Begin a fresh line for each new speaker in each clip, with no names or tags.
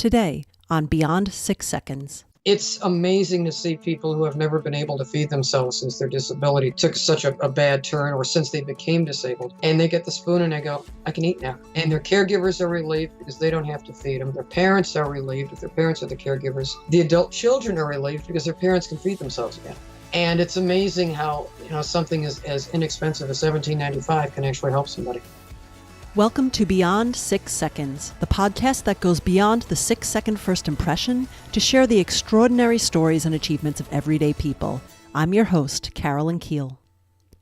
today on Beyond 6 Seconds.
It's amazing to see people who have never been able to feed themselves since their disability took such a bad turn, or since they became disabled, and they get the spoon and they go, I can eat now. And their caregivers are relieved because they don't have to feed them. Their parents are relieved if their parents are the caregivers. The adult children are relieved because their parents can feed themselves again. And it's amazing how, something as inexpensive as $17.95 can actually help somebody.
Welcome to Beyond 6 Seconds, the podcast that goes beyond the 6-second first impression to share the extraordinary stories and achievements of everyday people. I'm your host, Carolyn Keel.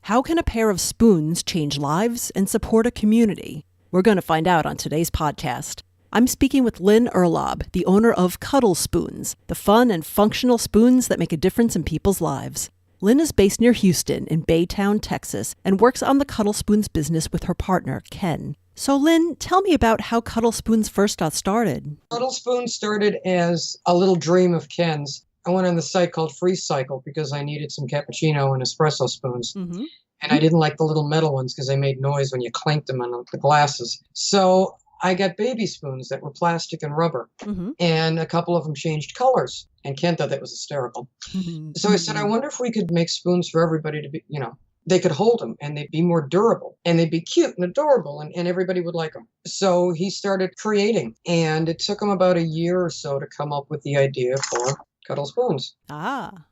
How can a pair of spoons change lives and support a community? We're going to find out on today's podcast. I'm speaking with Lynn Urlaub, the owner of Cuddle Spoons, the fun and functional spoons that make a difference in people's lives. Lynn is based near Houston in Baytown, Texas, and works on the Cuddle Spoons business with her partner, Ken. So Lynn, tell me about how Cuddle Spoons first got started.
Cuddle Spoons started as a little dream of Ken's. I went on the site called Free Cycle because I needed some cappuccino and espresso spoons. Mm-hmm. And I didn't like the little metal ones because they made noise when you clanked them on the glasses. So I got baby spoons that were plastic and rubber. Mm-hmm. And a couple of them changed colors. And Ken thought that was hysterical. Mm-hmm. So I said, I wonder if we could make spoons for everybody to be, they could hold them and they'd be more durable and they'd be cute and adorable and everybody would like them. So he started creating, and it took him about a year or so to come up with the idea for Cuddle Spoons.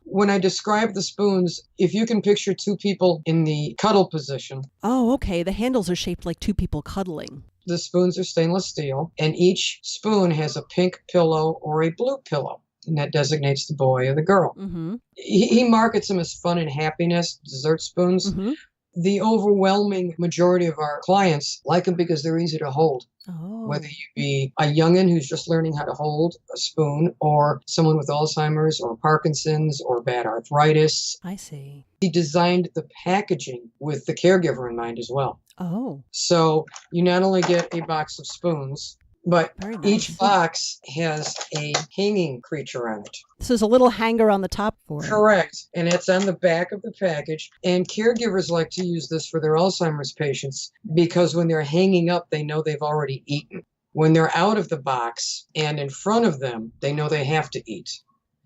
When I describe the spoons, if you can picture two people in the cuddle position.
Oh, okay. The handles are shaped like two people cuddling.
The spoons are stainless steel, and each spoon has a pink pillow or a blue pillow. And that designates the boy or the girl. Mm-hmm. He markets them as fun and happiness, dessert spoons. Mm-hmm. The overwhelming majority of our clients like them because they're easy to hold. Oh. Whether you be a youngin' who's just learning how to hold a spoon, or someone with Alzheimer's or Parkinson's or bad arthritis.
I see.
He designed the packaging with the caregiver in mind as well.
Oh.
So you not only get a box of spoons, but nice. Each box has a hanging creature on it.
So there's a little hanger on the top for it.
Correct. And it's on the back of the package. And caregivers like to use this for their Alzheimer's patients because when they're hanging up, they know they've already eaten. When they're out of the box and in front of them, they know they have to eat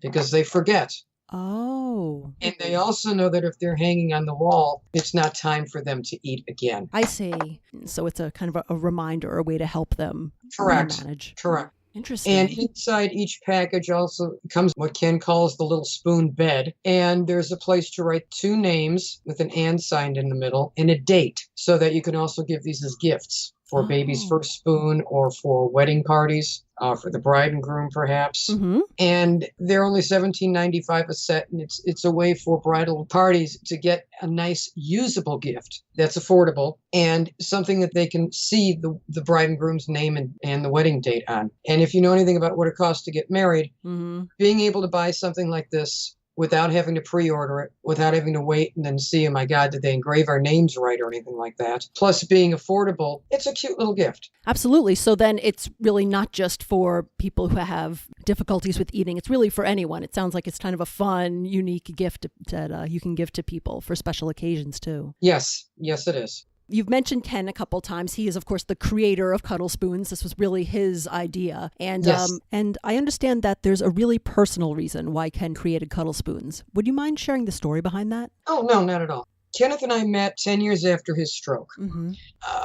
because they forget.
Oh.
And they also know that if they're hanging on the wall, it's not time for them to eat again.
I see. So it's a kind of a reminder, a way to help them manage.
Correct.
Interesting.
And inside each package also comes what Ken calls the little spoon bed. And there's a place to write two names with an and sign in the middle and a date so that you can also give these as gifts for baby's first spoon or for wedding parties, for the bride and groom perhaps. Mm-hmm. And they're only $17.95 a set, and it's a way for bridal parties to get a nice usable gift that's affordable and something that they can see the bride and groom's name and the wedding date on. And if you know anything about what it costs to get married, being able to buy something like this without having to pre-order it, without having to wait and then see, oh my God, did they engrave our names right or anything like that? Plus being affordable, it's a cute little gift.
Absolutely. So then it's really not just for people who have difficulties with eating. It's really for anyone. It sounds like it's kind of a fun, unique gift that you can give to people for special occasions too.
Yes, it is.
You've mentioned Ken a couple times. He is, of course, the creator of Cuddle Spoons. This was really his idea. And
yes.
And I understand that there's a really personal reason why Ken created Cuddle Spoons. Would you mind sharing the story behind that?
Oh, no, not at all. Kenneth and I met 10 years after his stroke. Mm-hmm.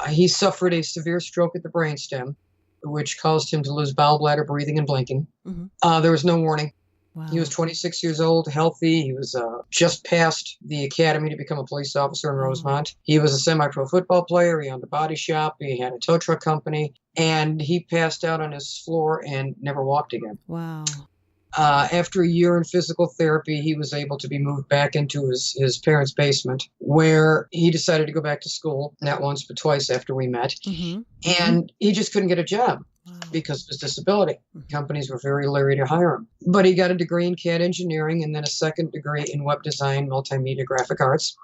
He suffered a severe stroke at the brainstem, which caused him to lose bowel, bladder, breathing, and blinking. Mm-hmm. There was no warning. Wow. He was 26 years old, healthy. He was just past the academy to become a police officer in Rosemont. He was a semi-pro football player. He owned a body shop. He had a tow truck company. And he passed out on his floor and never walked again.
Wow.
After a year in physical therapy, he was able to be moved back into his parents' basement, where he decided to go back to school, not once but twice after we met. Mm-hmm. And he just couldn't get a job. Because of his disability. Companies were very leery to hire him. But he got a degree in CAD engineering and then a second degree in web design, multimedia, graphic arts,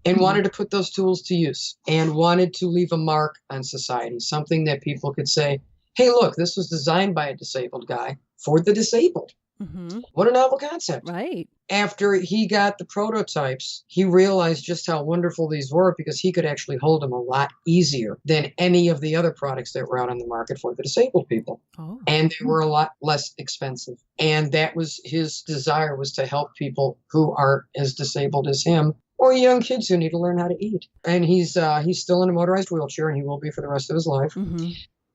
and wanted to put those tools to use and wanted to leave a mark on society, something that people could say, hey, look, this was designed by a disabled guy for the disabled.
Mm-hmm.
What a novel concept.
Right.
After he got the prototypes, he realized just how wonderful these were because he could actually hold them a lot easier than any of the other products that were out on the market for the disabled people.
Oh.
And they were a lot less expensive. And that was his desire, was to help people who are as disabled as him, or young kids who need to learn how to eat. And he's still in a motorized wheelchair, and he will be for the rest of his life.
Mm-hmm.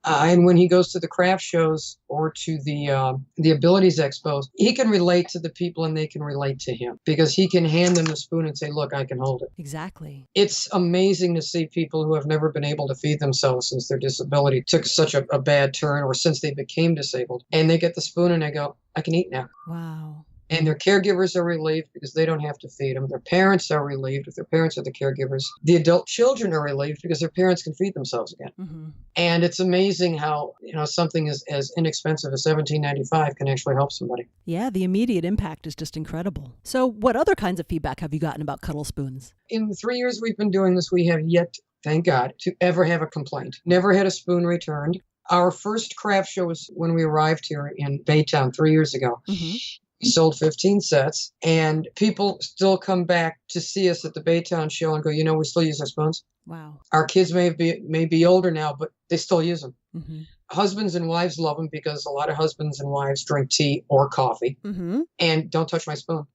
And when he goes to the craft shows or to the abilities expos, he can relate to the people and they can relate to him because he can hand them the spoon and say, look, I can hold it.
Exactly.
It's amazing to see people who have never been able to feed themselves since their disability took such a bad turn or since they became disabled. And they get the spoon and they go, I can eat now.
Wow.
And their caregivers are relieved because they don't have to feed them. Their parents are relieved if their parents are the caregivers. The adult children are relieved because their parents can feed themselves again.
Mm-hmm.
And it's amazing how, something as inexpensive as $17.95 can actually help somebody.
Yeah, the immediate impact is just incredible. So what other kinds of feedback have you gotten about Cuddle Spoons?
In the 3 years we've been doing this, we have yet, thank God, to ever have a complaint. Never had a spoon returned. Our first craft show was when we arrived here in Baytown 3 years ago.
Mm-hmm.
We sold 15 sets, and people still come back to see us at the Baytown show and go, we still use our spoons.
Wow.
Our kids may be older now, but they still use them.
Mm-hmm.
Husbands and wives love them because a lot of husbands and wives drink tea or coffee.
Mm-hmm.
And don't touch my spoon.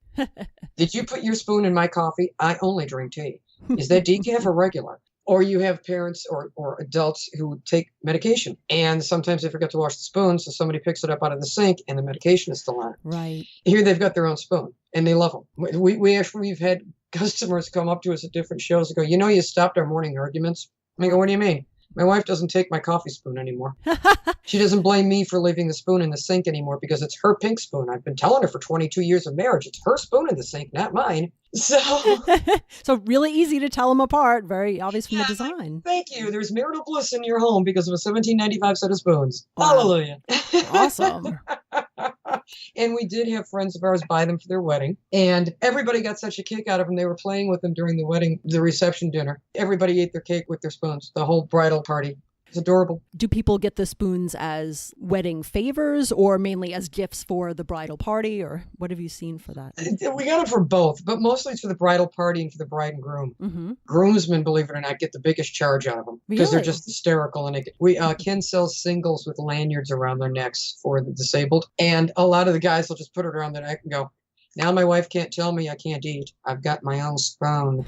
Did you put your spoon in my coffee? I only drink tea. Is that decaf or regular? Or you have parents or adults who take medication, and sometimes they forget to wash the spoon, so somebody picks it up out of the sink, and the medication is still on it.
Right.
Here they've got their own spoon, and they love them. We've had customers come up to us at different shows and go, you stopped our morning arguments. I go, what do you mean? My wife doesn't take my coffee spoon anymore. She doesn't blame me for leaving the spoon in the sink anymore because it's her pink spoon. I've been telling her for 22 years of marriage, it's her spoon in the sink, not mine.
So really easy to tell them apart. Very obvious from the design.
Thank you. There's marital bliss in your home because of a $17.95 set of spoons.
Wow.
Hallelujah.
Awesome.
And we did have friends of ours buy them for their wedding. And everybody got such a kick out of them. They were playing with them during the wedding, the reception dinner. Everybody ate their cake with their spoons, the whole bridal party. It's adorable.
Do people get the spoons as wedding favors or mainly as gifts for the bridal party? Or what have you seen for that?
We got it for both, but mostly it's for the bridal party and for the bride and groom.
Mm-hmm.
Groomsmen, believe it or not, get the biggest charge out of them because they're just hysterical. And Ken sells singles with lanyards around their necks for the disabled. And a lot of the guys will just put it around their neck and go, now my wife can't tell me I can't eat. I've got my own spoon.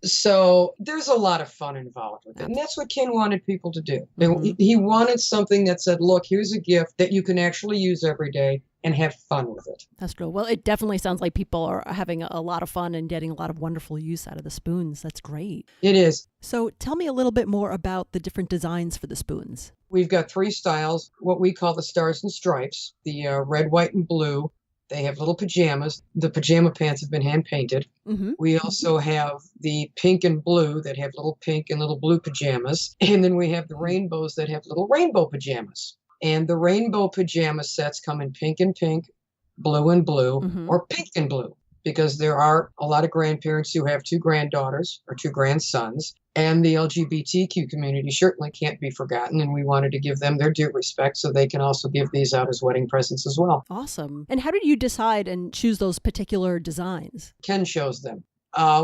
So there's a lot of fun involved with it. And that's what Ken wanted people to do. Mm-hmm. He wanted something that said, look, here's a gift that you can actually use every day and have fun with it.
That's true. Well, it definitely sounds like people are having a lot of fun and getting a lot of wonderful use out of the spoons. That's great.
It is.
So tell me a little bit more about the different designs for the spoons.
We've got 3 styles, what we call the stars and stripes, the red, white, and blue. They have little pajamas. The pajama pants have been hand-painted. Mm-hmm. We also have the pink and blue that have little pink and little blue pajamas. And then we have the rainbows that have little rainbow pajamas. And the rainbow pajama sets come in pink and pink, blue and blue, mm-hmm. or pink and blue, because there are a lot of grandparents who have 2 granddaughters or 2 grandsons. And the LGBTQ community certainly can't be forgotten, and we wanted to give them their due respect so they can also give these out as wedding presents as well.
Awesome. And how did you decide and choose those particular designs?
Ken shows them.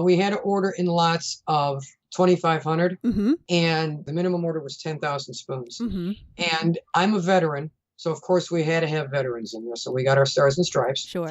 We had to order in lots of 2,500, mm-hmm. and the minimum order was 10,000 spoons. Mm-hmm. And I'm a veteran, so of course we had to have veterans in there, so we got our stars and stripes.
Sure.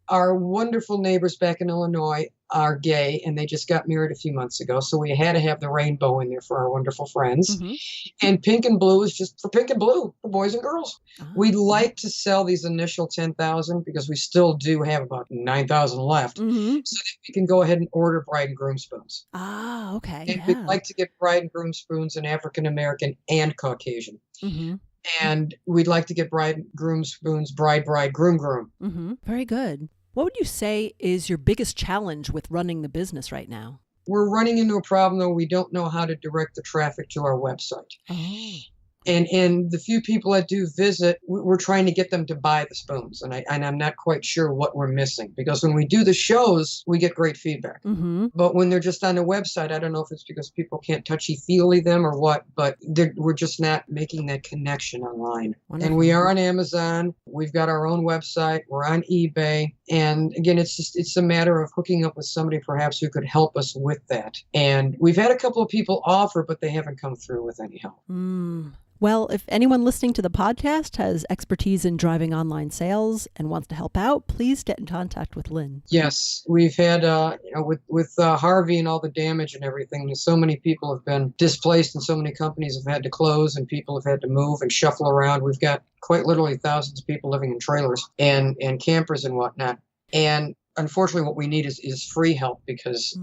Our wonderful neighbors back in Illinois are gay, and they just got married a few months ago. So we had to have the rainbow in there for our wonderful friends. Mm-hmm. And pink and blue is just for pink and blue for boys and girls. Oh. We'd like to sell these initial 10,000 because we still do have about 9,000 left. Mm-hmm. So that we can go ahead and order bride and groom spoons.
Ah, okay.
And we'd like to get bride and groom spoons in African American and Caucasian. Mm-hmm. And we'd like to get bride and groom spoons, bride, groom.
Mm-hmm. Very good. What would you say is your biggest challenge with running the business right now?
We're running into a problem, though. We don't know how to direct the traffic to our website. Oh. And the few people that do visit, we're trying to get them to buy the spoons. And I'm not quite sure what we're missing. Because when we do the shows, we get great feedback. Mm-hmm. But when they're just on the website, I don't know if it's because people can't touchy-feely them or what. But we're just not making that connection online. Wonderful. And we are on Amazon. We've got our own website. We're on eBay. And again, it's a matter of hooking up with somebody perhaps who could help us with that. And we've had a couple of people offer, but they haven't come through with any help.
Well, if anyone listening to the podcast has expertise in driving online sales and wants to help out, please get in contact with Lynn.
Yes, we've had, with Harvey and all the damage and everything, so many people have been displaced and so many companies have had to close and people have had to move and shuffle around. We've got quite literally thousands of people living in trailers and campers and whatnot. And unfortunately, what we need is free help because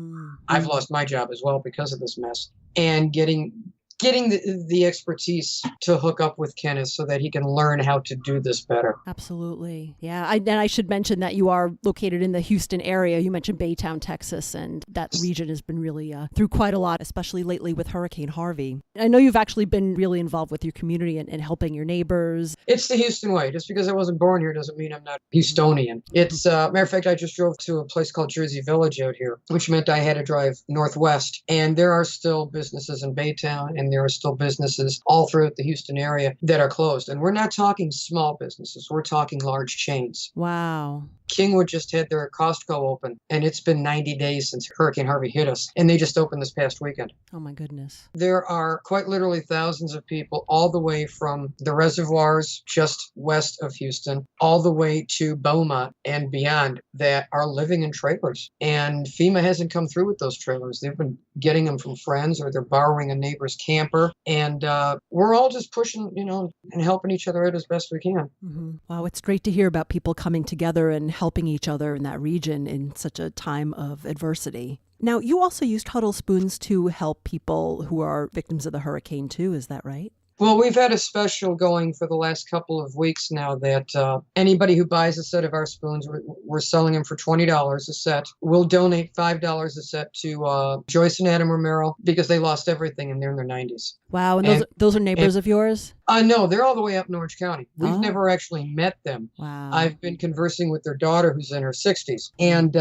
I've lost my job as well because of this mess. And getting the expertise to hook up with Kenneth so that he can learn how to do this better.
Absolutely. Yeah. And I should mention that you are located in the Houston area. You mentioned Baytown, Texas, and that region has been really through quite a lot, especially lately with Hurricane Harvey. I know you've actually been really involved with your community and helping your neighbors.
It's the Houston way. Just because I wasn't born here doesn't mean I'm not Houstonian. It's, matter of fact, I just drove to a place called Jersey Village out here, which meant I had to drive northwest. And there are still businesses in Baytown and there are still businesses all throughout the Houston area that are closed. And we're not talking small businesses. We're talking large chains.
Wow.
Kingwood just had their Costco open, and it's been 90 days since Hurricane Harvey hit us, and they just opened this past weekend.
Oh, my goodness.
There are quite literally thousands of people all the way from the reservoirs just west of Houston, all the way to Beaumont and beyond that are living in trailers. And FEMA hasn't come through with those trailers. They've been getting them from friends or they're borrowing a neighbor's camper. And we're all just pushing, and helping each other out as best we can.
Mm-hmm. Wow, it's great to hear about people coming together and helping each other in that region in such a time of adversity. Now, you also used Cuddle Spoons to help people who are victims of the hurricane too, is that right?
Well, we've had a special going for the last couple of weeks now that anybody who buys a set of our spoons, we're selling them for $20 a set. We'll donate $5 a set to Joyce and Adam Romero because they lost everything and they're in their 90s.
Wow, and those are neighbors of yours?
No, they're all the way up in Orange County. We've never actually met them.
Wow.
I've been conversing with their daughter who's in her 60s, and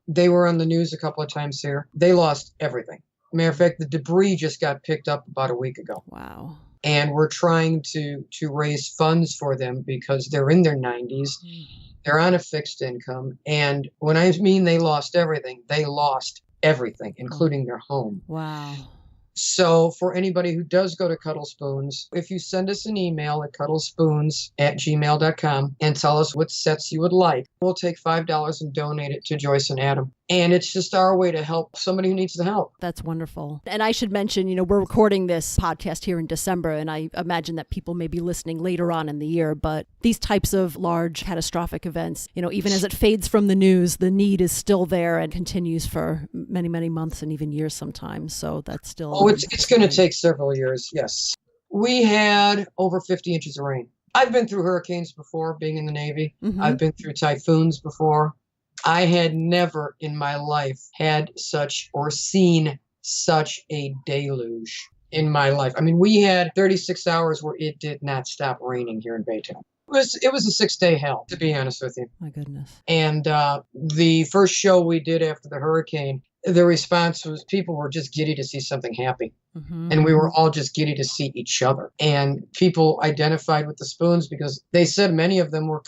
they were on the news a couple of times here. They lost everything. Matter of fact, the debris just got picked up about a week ago.
Wow.
And we're trying to raise funds for them because they're in their 90s. They're on a fixed income. And when I mean they lost everything, including their home.
Wow.
So for anybody who does go to Cuddle Spoons, if you send us an email at cuddlespoons@gmail.com and tell us what sets you would like, we'll take $5 and donate it to Joyce and Adam. And it's just our way to help somebody who needs the help.
That's wonderful. And I should mention, we're recording this podcast here in December, and I imagine that people may be listening later on in the year, but these types of large catastrophic events, even as it fades from the news, the need is still there and continues for many, many months and even years sometimes. So that's still...
Oh, it's going to take several years, yes. We had over 50 inches of rain. I've been through hurricanes before, being in the Navy. Mm-hmm. I've been through typhoons before. I had never in my life had such or seen such a deluge in my life. I mean, we had 36 hours where it did not stop raining here in Baytown. It was a 6-day hell, to be honest with you.
My goodness.
And the first show we did after the hurricane, the response was people were just giddy to see something happy. Mm-hmm. And we were all just giddy to see each other. And people identified with the spoons because they said many of them were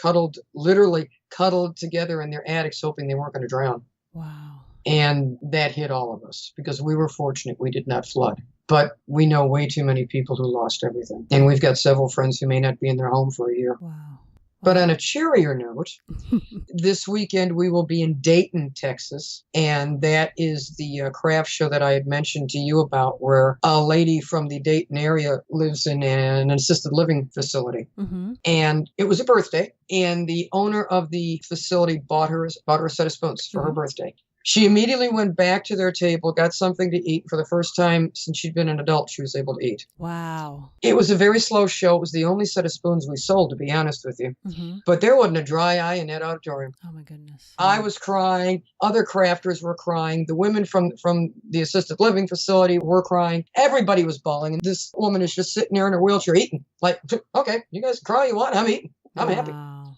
literally cuddled together in their attics, hoping they weren't going to drown.
Wow. And
that hit all of us because we were fortunate we did not flood. But we know way too many people who lost everything. And we've got several friends who may not be in their home for a year.
Wow.
But on a cheerier note, this weekend we will be in Dayton, Texas, and that is the craft show that I had mentioned to you about, where a lady from the Dayton area lives in an assisted living facility. Mm-hmm. And it was a birthday, and the owner of the facility bought her a set of spoons for her birthday. She immediately went back to their table, got something to eat. For the first time since she'd been an adult, she was able to eat.
Wow.
It was a very slow show. It was the only set of spoons we sold, to be honest with you. Mm-hmm. But there wasn't a dry eye in that auditorium.
Oh, my goodness.
I was crying. Other crafters were crying. The women from the assisted living facility were crying. Everybody was bawling. And this woman is just sitting there in her wheelchair eating. Like, okay, you guys cry you want. I'm eating. I'm happy.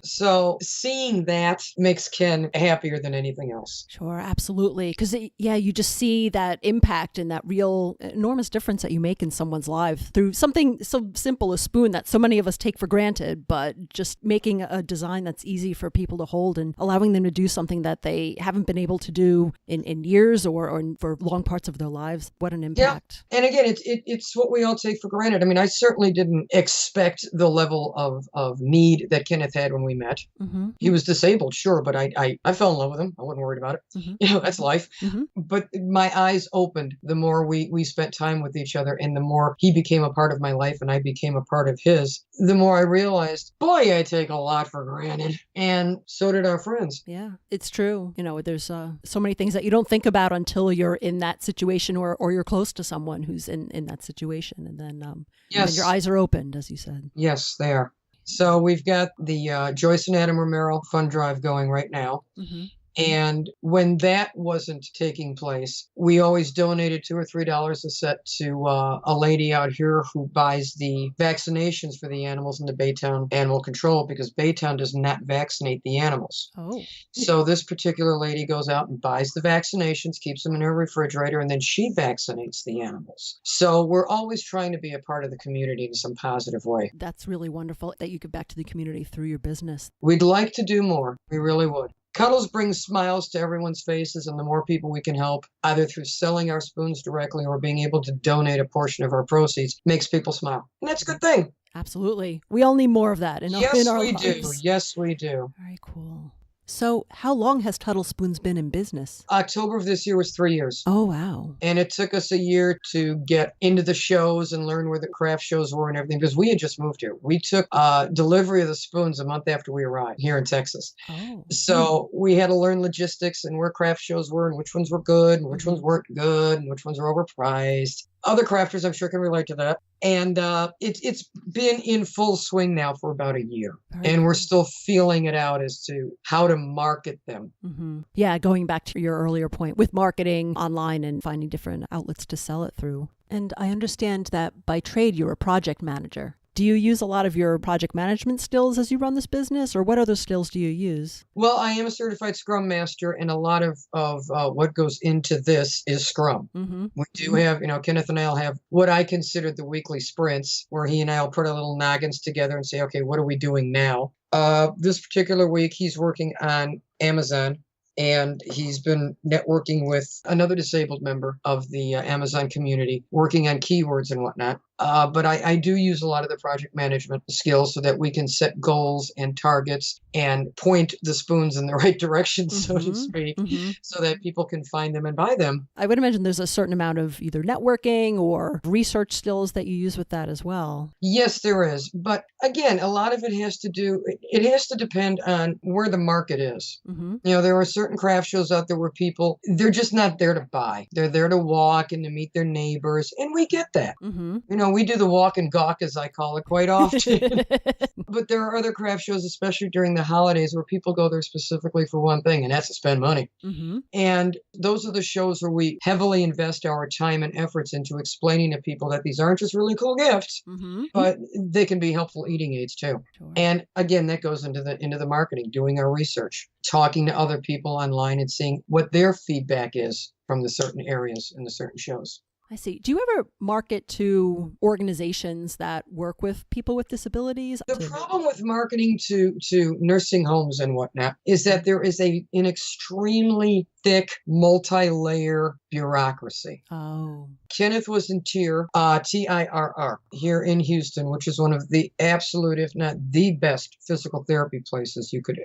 So seeing that makes Ken happier than anything else.
Sure, absolutely. Because, yeah, you just see that impact and that real enormous difference that you make in someone's life through something so simple, a spoon that so many of us take for granted, but just making a design that's easy for people to hold and allowing them to do something that they haven't been able to do in years or for long parts of their lives. What an impact.
Yeah. And again, it's what we all take for granted. I mean, I certainly didn't expect the level of need that Kenneth had when we met.
Mm-hmm.
He was disabled, sure, but I fell in love with him. I wasn't worried about it.
Mm-hmm.
You know, that's life.
Mm-hmm.
But my eyes opened the more we spent time with each other, and the more he became a part of my life and I became a part of his, the more I realized, boy, I take a lot for granted. And so did our friends.
Yeah, it's true. You know, there's so many things that you don't think about until you're in that situation or you're close to someone who's in that situation. And then,
Yes.
and then your eyes are opened, as you said.
Yes, they are. So we've got the Joyce and Adam Romero fund drive going right now.
Mm-hmm.
And when that wasn't taking place, we always donated $2 or $3 a set to a lady out here who buys the vaccinations for the animals in the Baytown Animal Control, because Baytown does not vaccinate the animals.
Oh.
So this particular lady goes out and buys the vaccinations, keeps them in her refrigerator, and then she vaccinates the animals. So we're always trying to be a part of the community in some positive way.
That's really wonderful that you give back to the community through your business.
We'd like to do more. We really would. Cuddles brings smiles to everyone's faces, and the more people we can help, either through selling our spoons directly or being able to donate a portion of our proceeds, makes people smile. And that's a good thing.
Absolutely. We all need more of that in our lives.
Do. Yes, we do.
Very cool. So how long has Cuddle Spoons been in business?
October of this year was 3 years.
Oh, wow.
And it took us a year to get into the shows and learn where the craft shows were and everything, because we had just moved here. We took delivery of the spoons a month after we arrived here in Texas.
Oh.
So we had to learn logistics and where craft shows were and which ones were good and which ones weren't good and which ones were overpriced. Other crafters, I'm sure, can relate to that. And it's been in full swing now for about a year. And we're still feeling it out as to how to market them.
Mm-hmm. Yeah, going back to your earlier point with marketing online and finding different outlets to sell it through. And I understand that by trade, you're a project manager. Do you use a lot of your project management skills as you run this business, or what other skills do you use?
Well, I am a certified Scrum Master, and a lot of what goes into this is Scrum.
Mm-hmm.
We do have, Kenneth and I will have what I consider the weekly sprints, where he and I will put our little noggins together and say, okay, what are we doing now? This particular week, he's working on Amazon. And he's been networking with another disabled member of the Amazon community, working on keywords and whatnot. But I do use a lot of the project management skills so that we can set goals and targets and point the spoons in the right direction, so to speak, so that people can find them and buy them.
I would imagine there's a certain amount of either networking or research skills that you use with that as well.
Yes, there is. But again, a lot of it has to depend on where the market is.
Mm-hmm.
There are certain craft shows out there where people, they're just not there to buy. They're there to walk and to meet their neighbors. And we get that.
Mm-hmm.
We do the walk and gawk, as I call it, quite often. But there are other craft shows, especially during the holidays, where people go there specifically for one thing, and that's to spend money.
Mm-hmm.
And those are the shows where we heavily invest our time and efforts into explaining to people that these aren't just really cool gifts, but they can be helpful eating aids too.
Sure.
And again, that goes into the marketing, doing our research, talking to other people online and seeing what their feedback is from the certain areas and the certain shows.
I see. Do you ever market to organizations that work with people with disabilities?
The problem with marketing to nursing homes and whatnot is that there is an extremely thick, multi-layer bureaucracy.
Oh.
Kenneth was in TIRR, TIRR, here in Houston, which is one of the absolute, if not the best physical therapy places you could.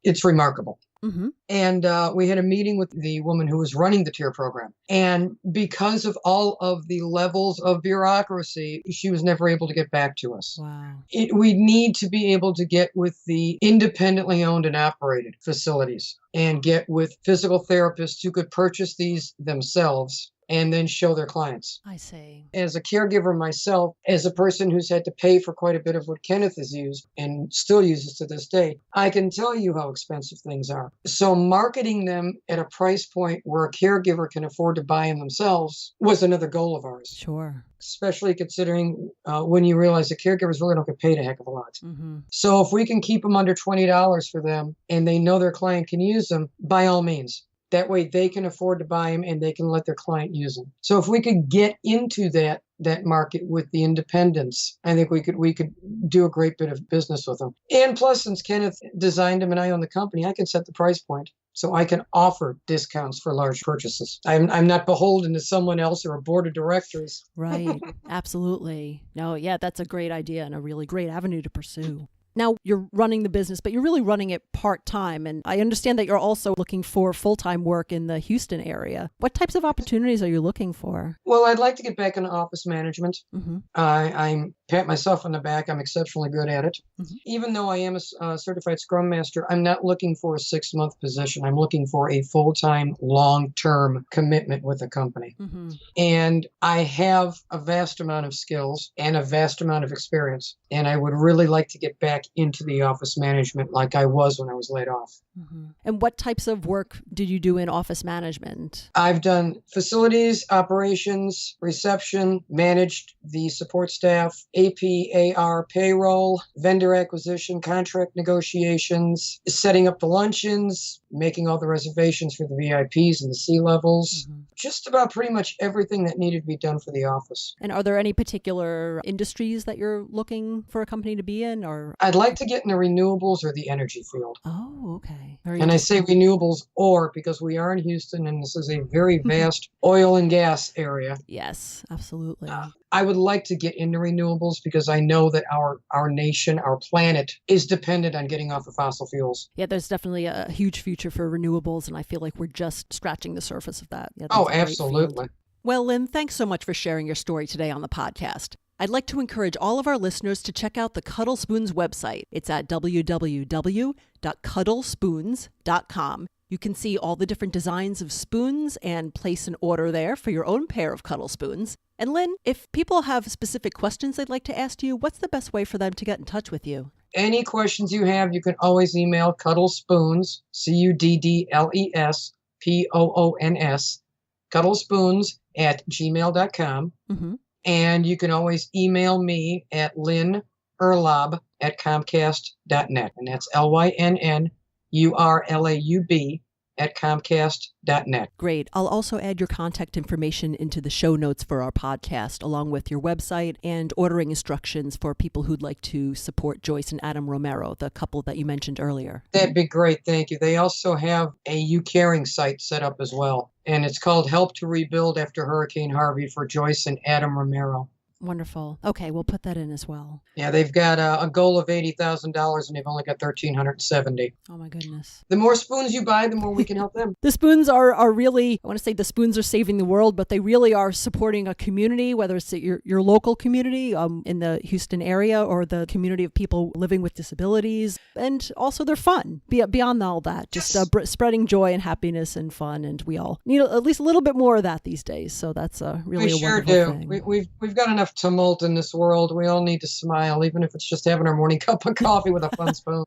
It's remarkable.
Mm-hmm.
And we had a meeting with the woman who was running the TIRR program. And because of all of the levels of bureaucracy, she was never able to get back to us.
Wow.
We need to be able to get with the independently owned and operated facilities and get with physical therapists who could purchase these themselves and then show their clients.
I see.
As a caregiver myself, as a person who's had to pay for quite a bit of what Kenneth has used and still uses to this day, I can tell you how expensive things are. So marketing them at a price point where a caregiver can afford to buy them themselves was another goal of ours.
Sure.
Especially considering when you realize that caregivers really don't get paid a heck of a lot.
Mm-hmm.
So if we can keep them under $20 for them and they know their client can use them, by all means. That way they can afford to buy them and they can let their client use them. So if we could get into that market with the independents, I think we could do a great bit of business with them. And plus, since Kenneth designed them and I own the company, I can set the price point. So I can offer discounts for large purchases. I'm not beholden to someone else or a board of directors.
Right. Absolutely. No, yeah, that's a great idea and a really great avenue to pursue. Now, you're running the business, but you're really running it part-time. And I understand that you're also looking for full-time work in the Houston area. What types of opportunities are you looking for?
Well, I'd like to get back into office management.
Mm-hmm.
I pat myself on the back. I'm exceptionally good at it.
Mm-hmm.
Even though I am a certified Scrum Master, I'm not looking for a 6-month position. I'm looking for a full-time, long-term commitment with a company.
Mm-hmm.
And I have a vast amount of skills and a vast amount of experience. And I would really like to get back into the office management like I was when I was laid off.
Mm-hmm. And what types of work did you do in office management?
I've done facilities, operations, reception, managed the support staff, AP, AR, payroll, vendor acquisition, contract negotiations, setting up the luncheons, making all the reservations for the VIPs and the C-levels.
Mm-hmm.
Just about pretty much everything that needed to be done for the office.
And are there any particular industries that you're looking for a company to be in? Or
I'd like to get in the renewables or the energy field.
Oh, okay.
And I say renewables because we are in Houston and this is a very vast oil and gas area.
Yes, absolutely.
I would like to get into renewables because I know that our nation, our planet is dependent on getting off of fossil fuels.
Yeah, there's definitely a huge future for renewables, and I feel like we're just scratching the surface of that. Yeah,
oh, absolutely.
Well, Lynn, thanks so much for sharing your story today on the podcast. I'd like to encourage all of our listeners to check out the Cuddle Spoons website. It's at www.cuddlespoons.com. You can see all the different designs of spoons and place an order there for your own pair of Cuddle Spoons. And Lynn, if people have specific questions they'd like to ask you, what's the best way for them to get in touch with you?
Any questions you have, you can always email Cuddle Spoons, CUDDLESPOONS, cuddlespoons@gmail.com. Mm-hmm. And you can always email me at Lynn Urlaub at Comcast.net. And that's LYNNURLAUB at Comcast.net.
Great. I'll also add your contact information into the show notes for our podcast, along with your website and ordering instructions for people who'd like to support Joyce and Adam Romero, the couple that you mentioned earlier.
That'd be great. Thank you. They also have a You Caring site set up as well. And it's called Help to Rebuild After Hurricane Harvey for Joyce and Adam Romero.
Wonderful. Okay, we'll put that in as well.
Yeah, they've got a goal of $80,000 and they've only got $1,370.
Oh my goodness.
The more spoons you buy, the more we can help them.
The spoons are really, I want to say the spoons are saving the world, but they really are supporting a community, whether it's your local community in the Houston area or the community of people living with disabilities. And also they're fun. Beyond all that, just spreading joy and happiness and fun. And we all need at least a little bit more of that these days. So that's really a wonderful thing.
We've got enough tumult in this world. We all need to smile, even if it's just having our morning cup of coffee with a fun spoon.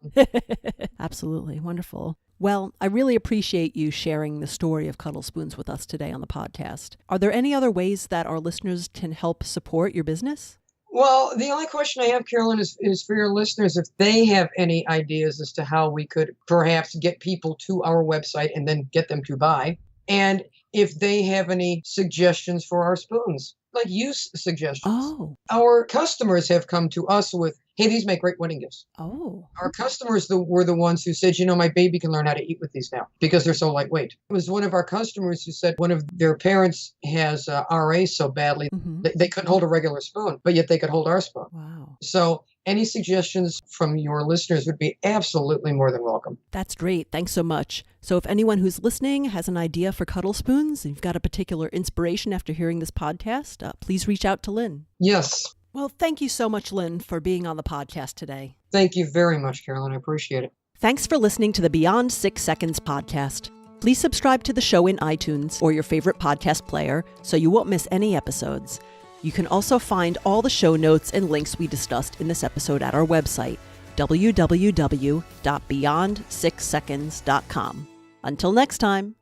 Absolutely. Wonderful. Well, I really appreciate you sharing the story of Cuddle Spoons with us today on the podcast. Are there any other ways that our listeners can help support your business?
Well, the only question I have, Carolyn, is for your listeners, if they have any ideas as to how we could perhaps get people to our website and then get them to buy, and if they have any suggestions for our spoons. Like use suggestions.
Oh. Our
customers have come to us with, hey, these make great wedding gifts.
Oh.
Our customers were the ones who said, my baby can learn how to eat with these now because they're so lightweight. It was one of our customers who said one of their parents has RA so badly they couldn't hold a regular spoon, but yet they could hold our spoon.
Wow.
So any suggestions from your listeners would be absolutely more than welcome.
That's great. Thanks so much. So if anyone who's listening has an idea for Cuddle Spoons, and you've got a particular inspiration after hearing this podcast, please reach out to Lynn.
Yes.
Well, thank you so much, Lynn, for being on the podcast today.
Thank you very much, Carolyn. I appreciate it.
Thanks for listening to the Beyond 6 Seconds podcast. Please subscribe to the show in iTunes or your favorite podcast player so you won't miss any episodes. You can also find all the show notes and links we discussed in this episode at our website, www.beyond6seconds.com. Until next time.